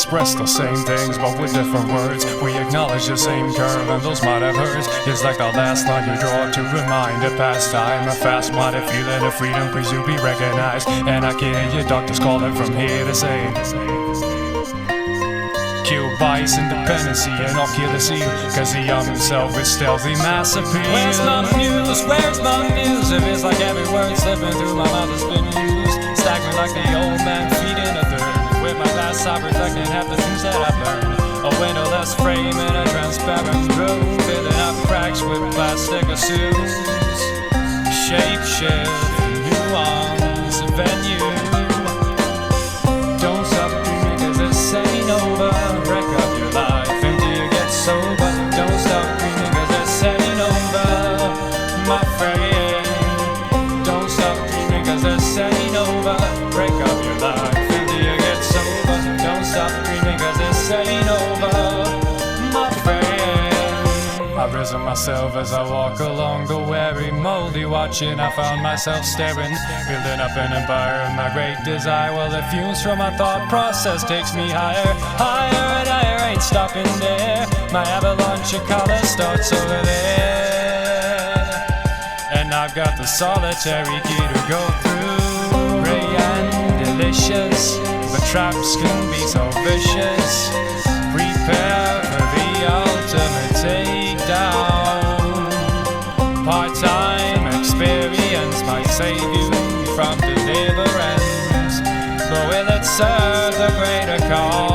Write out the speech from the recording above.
express the same things but with different words. We acknowledge the same curve and those might have hurts. Just like the last line you draw to remind a past time. A fast-minded feeling of freedom, please you be recognized. And I can hear your doctors calling from here to say, kill bias, independency, and I'll kill the seal. Cause the young himself is stealthy mass appeal. Where's my muse? Where's my muse? It feels like every word slipping through my mouth has been used. Stagnant like the old man feeding a third. With my glass I protecting half the things that I've learned. A windowless frame in a transparent room, filling up cracks with plastic assumes. Shape shift, nuance, venue. Don't stop dreaming cause this ain't over. Wreck up your life until you get sober. Don't stop dreaming cause this ain't over, my friend. Don't stop dreaming cause this ain't over. Break up your life until you get sober. Don't stop dreaming cause this ain't over, my friend. I've risen myself as I walk along the weary, moldy watching. I found myself staring, building up an empire of my great desire. Well, the fumes from my thought process takes me higher, higher and higher. Ain't stopping there. My avalanche of color starts over there, and I've got the solitary key to go through. Ray and delicious, but traps can be so vicious. Prepare for the ultimate takedown. Part-time experience might save you from deliverance, but will it serve the greater cause?